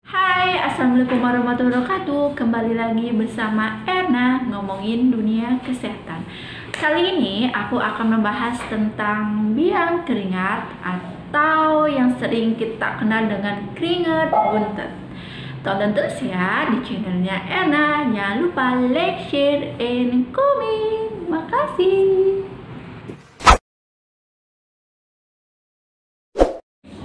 Hai, assalamualaikum warahmatullahi wabarakatuh. Kembali lagi bersama Erna ngomongin dunia kesehatan. Kali ini aku akan membahas tentang biang keringat atau yang sering kita kenal dengan keringat buntet. Tonton terus ya di channelnya Erna. Jangan lupa like, share, and comment. Makasih.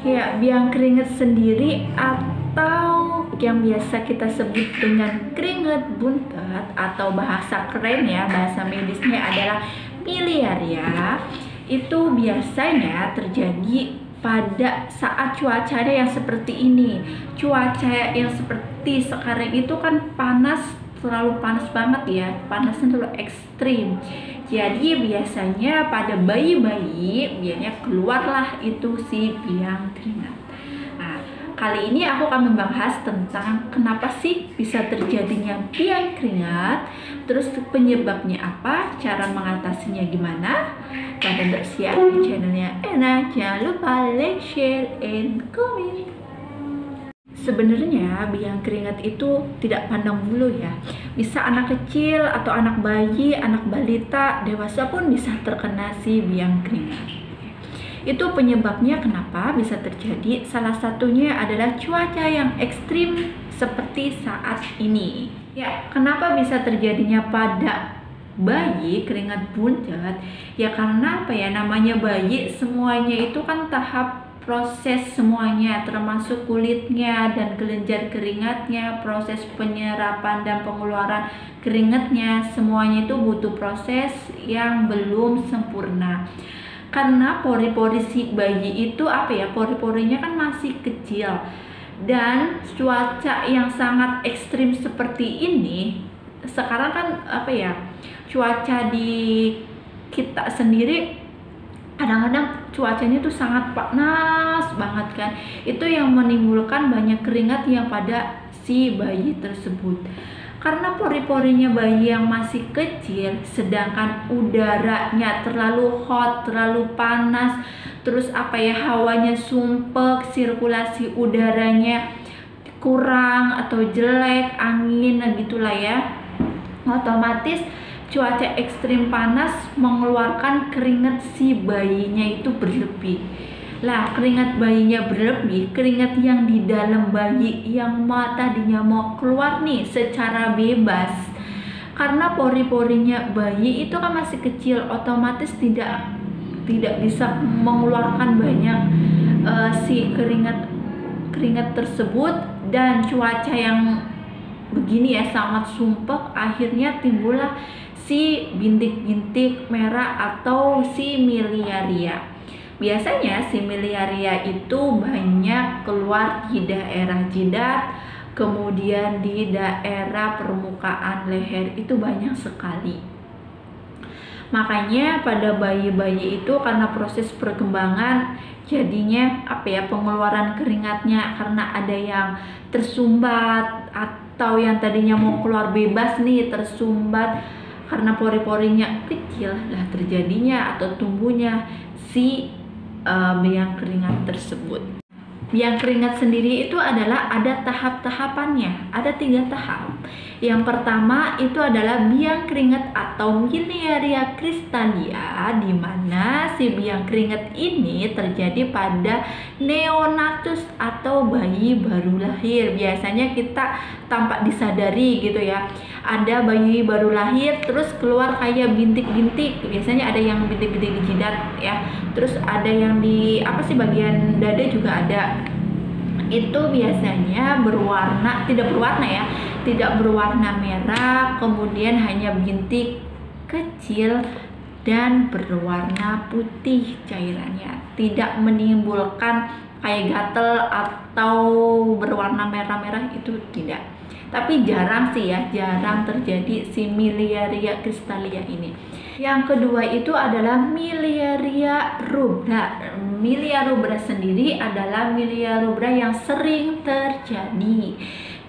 Ya, biang keringat sendiri atau yang biasa kita sebut dengan keringat buntet atau bahasa keren ya, bahasa medisnya adalah miliaria. Itu biasanya terjadi pada saat cuacanya yang seperti ini. Cuaca yang seperti sekarang itu kan panas, terlalu panas banget ya, panasnya terlalu ekstrim. Jadi biasanya pada bayi-bayi biasanya keluarlah itu si biang keringat. Nah, kali ini aku akan membahas tentang kenapa sih bisa terjadinya biang keringat, terus penyebabnya apa, cara mengatasinya gimana. Tonton terus ya di channelnya Erna. Jangan lupa like, share, and comment. Sebenarnya biang keringat itu tidak pandang bulu ya. Bisa anak kecil atau anak bayi, anak balita, dewasa pun bisa terkena si biang keringat. Itu penyebabnya kenapa bisa terjadi. Salah satunya adalah cuaca yang ekstrim seperti saat ini. Ya, kenapa bisa terjadinya pada bayi keringat buntet? Ya karena apa ya, namanya bayi, semuanya itu kan tahap proses semuanya, termasuk kulitnya dan kelenjar keringatnya, proses penyerapan dan pengeluaran keringatnya, semuanya itu butuh proses yang belum sempurna. Karena pori-pori si bayi itu apa ya, pori-porinya kan masih kecil, dan cuaca yang sangat ekstrim seperti ini sekarang kan apa ya, cuaca di kita sendiri kadang-kadang cuacanya tuh sangat panas banget kan. Itu yang menimbulkan banyak keringat yang pada si bayi tersebut. Karena pori-porinya bayi yang masih kecil, sedangkan udaranya terlalu hot, terlalu panas, terus apa ya, hawanya sumpek, sirkulasi udaranya kurang atau jelek, angin gitulah ya. Otomatis cuaca ekstrim panas mengeluarkan keringat si bayinya itu berlebih. Lah, keringat bayinya berlebih, keringat yang di dalam bayi yang tadinya mau keluar nih secara bebas. Karena pori-porinya bayi itu kan masih kecil, otomatis tidak bisa mengeluarkan banyak si keringat tersebut, dan cuaca yang begini ya sangat sumpek, akhirnya timbullah si bintik-bintik merah atau si miliaria. Biasanya si miliaria itu banyak keluar di daerah jidat, kemudian di daerah permukaan leher itu banyak sekali. Makanya pada bayi-bayi itu karena proses perkembangan jadinya apa ya, pengeluaran keringatnya karena ada yang tersumbat atau yang tadinya mau keluar bebas nih tersumbat karena pori-porinya kecil, lah terjadinya atau tumbuhnya si biang keringat tersebut. Biang keringat sendiri itu adalah ada tahap-tahapannya, ada 3 tahap. Yang pertama itu adalah biang keringat atau miliaria cristalia, di mana si biang keringat ini terjadi pada neonatus atau bayi baru lahir. Biasanya kita tampak disadari gitu ya, ada bayi baru lahir terus keluar kayak bintik-bintik. Biasanya ada yang bintik-bintik di jidat ya, terus ada yang di bagian dada juga ada. Itu biasanya tidak berwarna merah, kemudian hanya bintik kecil dan berwarna putih cairannya, tidak menimbulkan kayak gatel atau berwarna merah-merah, itu tidak. Tapi jarang sih ya, jarang terjadi si miliaria cristalia ini. Yang kedua itu adalah miliaria rubra. Miliaria rubra sendiri adalah miliaria rubra yang sering terjadi.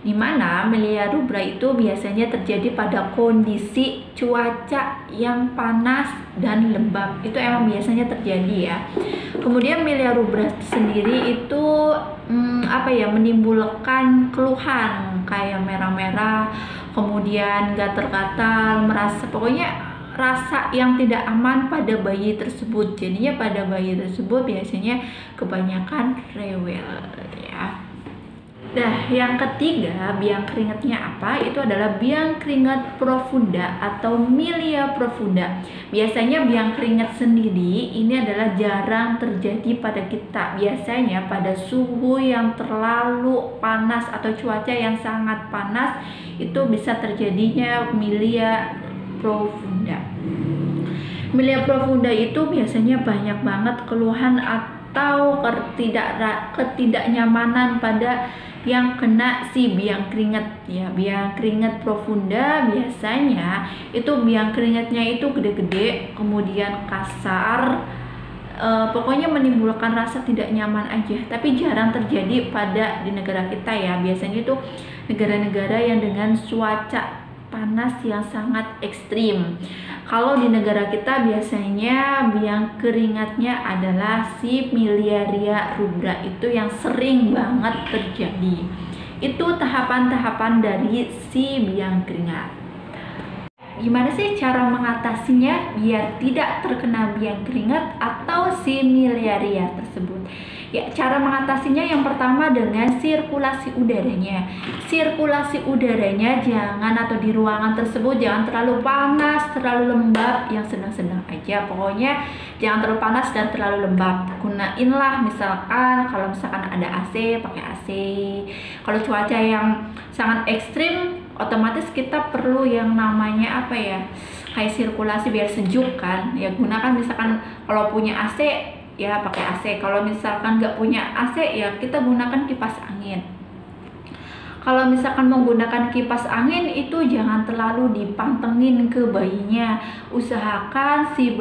di mana milia rubra itu biasanya terjadi pada kondisi cuaca yang panas dan lembab. Itu emang biasanya terjadi ya. Kemudian milia rubra sendiri itu menimbulkan keluhan kayak merah-merah, kemudian gatal-gatal, merasa pokoknya rasa yang tidak aman pada bayi tersebut. Jadinya pada bayi tersebut biasanya kebanyakan rewel ya. Nah, yang ketiga biang keringatnya apa? Itu adalah biang keringat profunda atau milia profunda. Biasanya biang keringat sendiri ini adalah jarang terjadi pada kita. Biasanya pada suhu yang terlalu panas atau cuaca yang sangat panas itu bisa terjadinya milia profunda. Milia profunda itu biasanya banyak banget keluhan atau ketidaknyamanan pada yang kena si biang keringat ya. Biang keringat profunda biasanya itu biang keringatnya itu gede-gede, kemudian kasar, pokoknya menimbulkan rasa tidak nyaman aja. Tapi jarang terjadi di negara kita ya. Biasanya itu negara-negara yang dengan cuaca panas yang sangat ekstrim. Kalau di negara kita biasanya biang keringatnya adalah si miliaria rubra, itu yang sering banget terjadi. Itu tahapan-tahapan dari si biang keringat. Gimana sih cara mengatasinya biar tidak terkena biang keringat atau si miliaria tersebut? Ya, cara mengatasinya yang pertama dengan sirkulasi udaranya. Sirkulasi udaranya jangan, atau di ruangan tersebut jangan terlalu panas, terlalu lembab, yang sedang-sedang aja. Pokoknya jangan terlalu panas dan terlalu lembab. Gunainlah misalkan kalau misalkan ada AC, pakai AC. Kalau cuaca yang sangat ekstrim, otomatis kita perlu yang namanya kayak sirkulasi biar sejuk kan. Ya gunakan misalkan kalau punya AC ya pakai AC. Kalau misalkan nggak punya AC ya kita gunakan kipas angin. Kalau misalkan menggunakan kipas angin itu jangan terlalu dipantengin ke bayinya. Usahakan si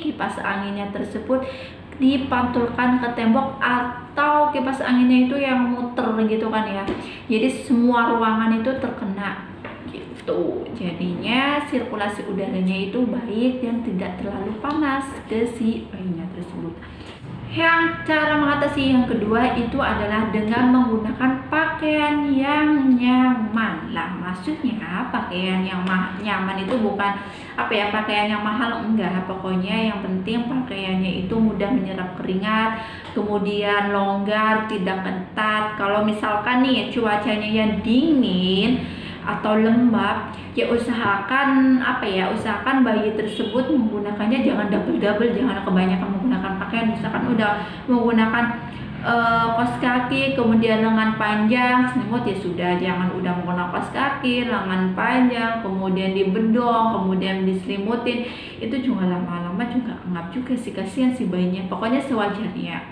kipas anginnya tersebut dipantulkan ke tembok, atau kipas anginnya itu yang muter gitu kan ya. Jadi semua ruangan itu terkena gitu. Jadinya sirkulasi udaranya itu baik dan tidak terlalu panas ke si bayinya tersebut. Yang cara mengatasi yang kedua itu adalah dengan menggunakan pakaian yang nyaman. Lah, maksudnya pakaian yang nyaman itu bukan pakaian yang mahal, enggak. Pokoknya yang penting pakaiannya itu mudah menyerap keringat, kemudian longgar, tidak ketat. Kalau misalkan nih cuacanya yang dingin atau lembab, ya usahakan bayi tersebut menggunakannya jangan double, jangan kebanyakan menggunakan pakaian. Misalkan udah menggunakan kaos kaki kemudian lengan panjang, selimut, ya sudah, jangan udah menggunakan kaos kaki lengan panjang kemudian dibedong kemudian diselimutin. Itu juga lama-lama juga ngap juga sih, kasihan si bayinya. Pokoknya sewajarnya.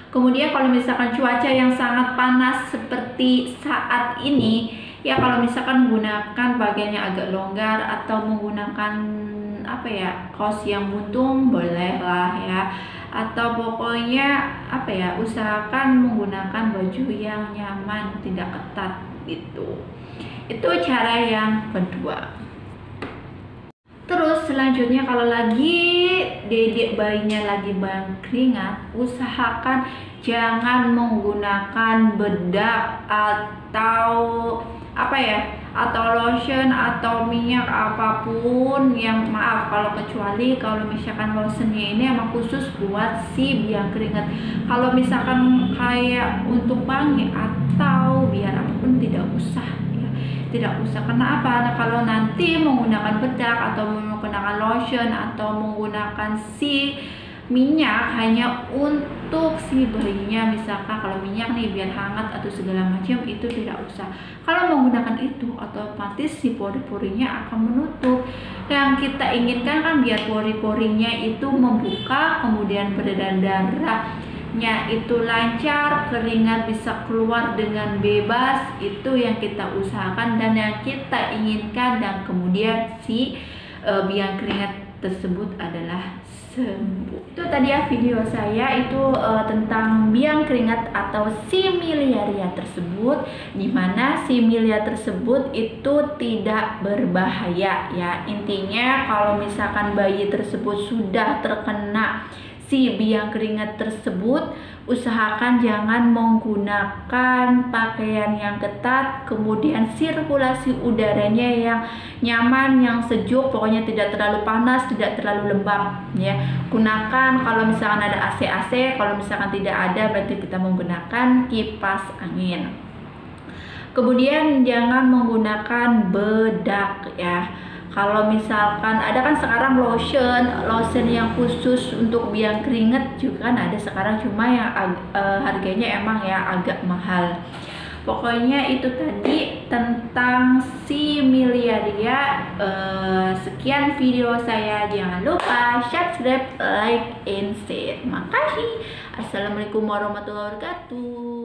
Kemudian kalau misalkan cuaca yang sangat panas seperti saat ini, ya kalau misalkan menggunakan pakaiannya agak longgar atau menggunakan kaos yang buntung boleh lah ya. Atau pokoknya usahakan menggunakan baju yang nyaman, tidak ketat gitu. Itu cara yang kedua. Terus selanjutnya kalau lagi dedek bayinya lagi biang keringat, usahakan jangan menggunakan bedak atau atau lotion atau minyak apapun yang kecuali kalau misalkan lotionnya ini emang khusus buat si biang keringat. Kalau misalkan kayak untuk wangi atau biar apapun tidak usah. Kenapa? Nah, kalau nanti menggunakan bedak atau menggunakan lotion atau menggunakan si minyak hanya untuk si bayinya, misalkan kalau minyak nih biar hangat atau segala macam, itu tidak usah. Kalau menggunakan itu otomatis si pori-porinya akan menutup. Yang kita inginkan kan biar pori-porinya itu membuka, kemudian beredar darahnya itu lancar, keringat bisa keluar dengan bebas. Itu yang kita usahakan dan yang kita inginkan, dan kemudian si biang keringat tersebut adalah sembuh. Itu tadi ya video saya itu tentang biang keringat atau similaria tersebut, dimana similia tersebut itu tidak berbahaya ya. Intinya kalau misalkan bayi tersebut sudah terkena si biang keringat tersebut, usahakan jangan menggunakan pakaian yang ketat, kemudian sirkulasi udaranya yang nyaman, yang sejuk, pokoknya tidak terlalu panas, tidak terlalu lembab ya. Gunakan kalau misalkan ada AC, kalau misalkan tidak ada berarti kita menggunakan kipas angin. Kemudian jangan menggunakan bedak ya. Kalau misalkan ada kan sekarang lotion yang khusus untuk biang keringat juga kan ada sekarang, cuma yang harganya emang ya agak mahal. Pokoknya itu tadi tentang similaria. Sekian video saya, jangan lupa subscribe, like, and share. Makasih. Assalamualaikum warahmatullahi wabarakatuh.